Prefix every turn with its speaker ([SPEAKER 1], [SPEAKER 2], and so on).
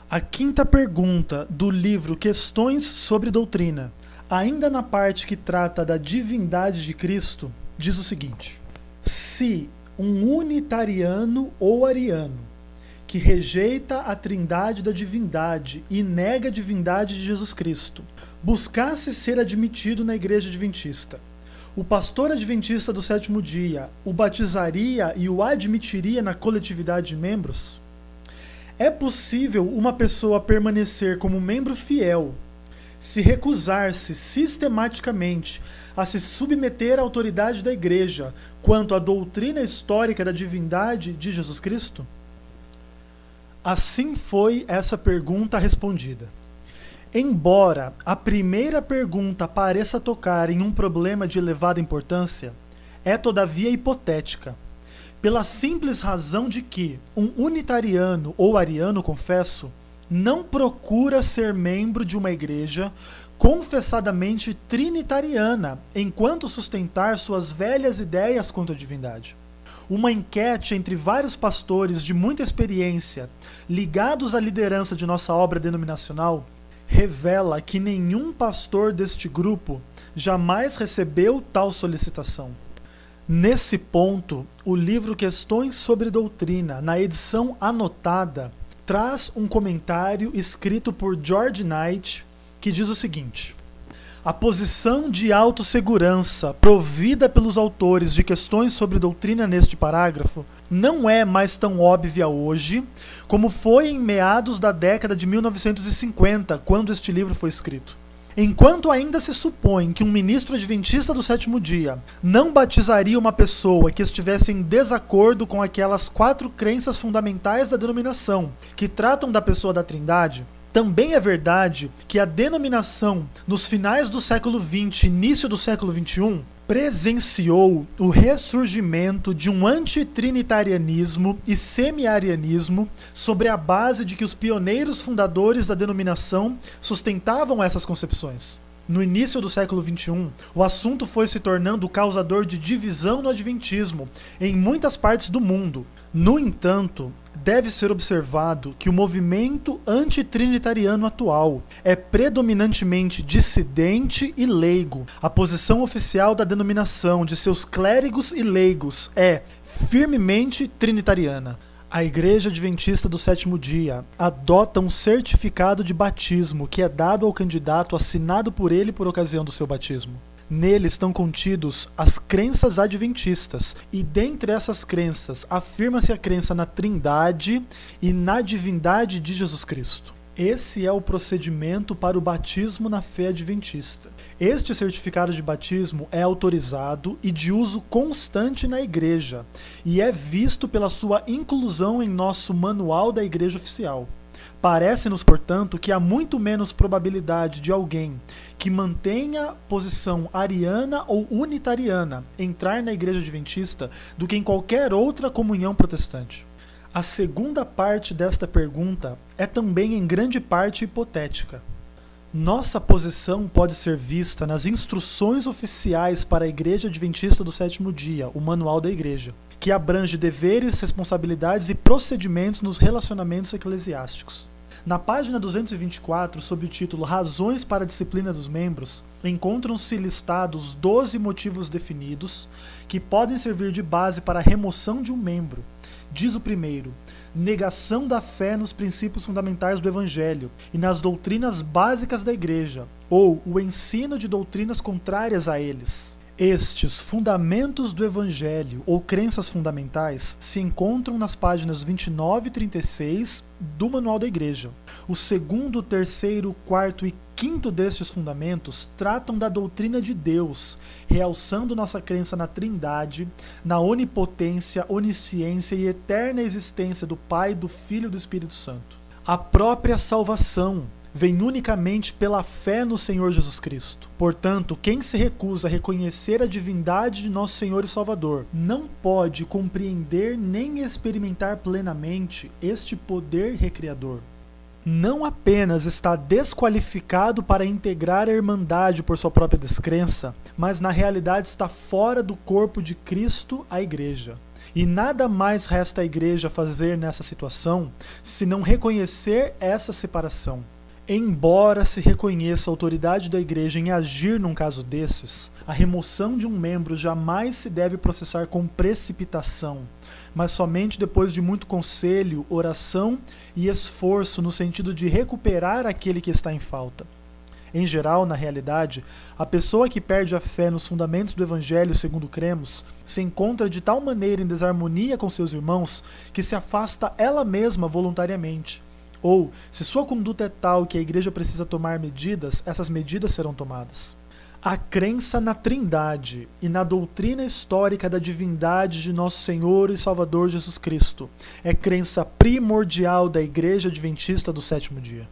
[SPEAKER 1] A quinta pergunta do livro Questões sobre Doutrina, ainda na parte que trata da divindade de Cristo, diz o seguinte: se um unitariano ou ariano que rejeita a trindade da divindade e nega a divindade de Jesus Cristo buscasse ser admitido na igreja adventista, o pastor adventista do sétimo dia o batizaria e o admitiria na coletividade de membros? É possível uma pessoa permanecer como membro fiel, se recusar-se sistematicamente a se submeter à autoridade da igreja quanto à doutrina histórica da divindade de Jesus Cristo? Assim foi essa pergunta respondida. Embora a primeira pergunta pareça tocar em um problema de elevada importância, é todavia hipotética, pela simples razão de que um unitariano ou ariano, confesso, não procura ser membro de uma igreja confessadamente trinitariana, enquanto sustentar suas velhas ideias quanto à divindade. Uma enquete entre vários pastores de muita experiência, ligados à liderança de nossa obra denominacional, revela que nenhum pastor deste grupo jamais recebeu tal solicitação. Nesse ponto, o livro Questões sobre Doutrina, na edição anotada, traz um comentário escrito por George Knight, que diz o seguinte: a posição de autossegurança provida pelos autores de Questões sobre Doutrina neste parágrafo não é mais tão óbvia hoje como foi em meados da década de 1950, quando este livro foi escrito. Enquanto ainda se supõe que um ministro adventista do sétimo dia não batizaria uma pessoa que estivesse em desacordo com aquelas 4 crenças fundamentais da denominação, que tratam da pessoa da Trindade, também é verdade que a denominação, nos finais do século XX e início do século XXI, presenciou o ressurgimento de um antitrinitarianismo e semi-arianismo sobre a base de que os pioneiros fundadores da denominação sustentavam essas concepções. No início do século XXI, o assunto foi se tornando causador de divisão no adventismo em muitas partes do mundo. No entanto, deve ser observado que o movimento antitrinitariano atual é predominantemente dissidente e leigo. A posição oficial da denominação de seus clérigos e leigos é firmemente trinitariana. A Igreja Adventista do Sétimo Dia adota um certificado de batismo que é dado ao candidato assinado por ele por ocasião do seu batismo. Nele estão contidos as crenças adventistas, e dentre essas crenças afirma-se a crença na Trindade e na divindade de Jesus Cristo. Esse é o procedimento para o batismo na fé adventista. Este certificado de batismo é autorizado e de uso constante na igreja, e é visto pela sua inclusão em nosso manual da igreja oficial. Parece-nos, portanto, que há muito menos probabilidade de alguém que mantenha posição ariana ou unitariana entrar na igreja adventista do que em qualquer outra comunhão protestante. A segunda parte desta pergunta é também em grande parte hipotética. Nossa posição pode ser vista nas instruções oficiais para a Igreja Adventista do Sétimo Dia, o Manual da Igreja, que abrange deveres, responsabilidades e procedimentos nos relacionamentos eclesiásticos. Na página 224, sob o título Razões para a Disciplina dos Membros, encontram-se listados 12 motivos definidos que podem servir de base para a remoção de um membro. Diz o primeiro: negação da fé nos princípios fundamentais do Evangelho e nas doutrinas básicas da Igreja, ou o ensino de doutrinas contrárias a eles. Estes fundamentos do Evangelho, ou crenças fundamentais, se encontram nas páginas 29 e 36 do Manual da Igreja. O segundo, terceiro, quarto e quinto destes fundamentos tratam da doutrina de Deus, realçando nossa crença na Trindade, na onipotência, onisciência e eterna existência do Pai, do Filho e do Espírito Santo. A própria salvação vem unicamente pela fé no Senhor Jesus Cristo. Portanto, quem se recusa a reconhecer a divindade de nosso Senhor e Salvador não pode compreender nem experimentar plenamente este poder recriador. Não apenas está desqualificado para integrar a Irmandade por sua própria descrença, mas na realidade está fora do corpo de Cristo, a Igreja. E nada mais resta à igreja fazer nessa situação senão reconhecer essa separação. Embora se reconheça a autoridade da igreja em agir num caso desses, a remoção de um membro jamais se deve processar com precipitação, mas somente depois de muito conselho, oração e esforço no sentido de recuperar aquele que está em falta. Em geral, na realidade, a pessoa que perde a fé nos fundamentos do Evangelho segundo cremos se encontra de tal maneira em desarmonia com seus irmãos que se afasta ela mesma voluntariamente. Ou, se sua conduta é tal que a igreja precisa tomar medidas, essas medidas serão tomadas. A crença na Trindade e na doutrina histórica da divindade de nosso Senhor e Salvador Jesus Cristo é crença primordial da Igreja Adventista do Sétimo Dia.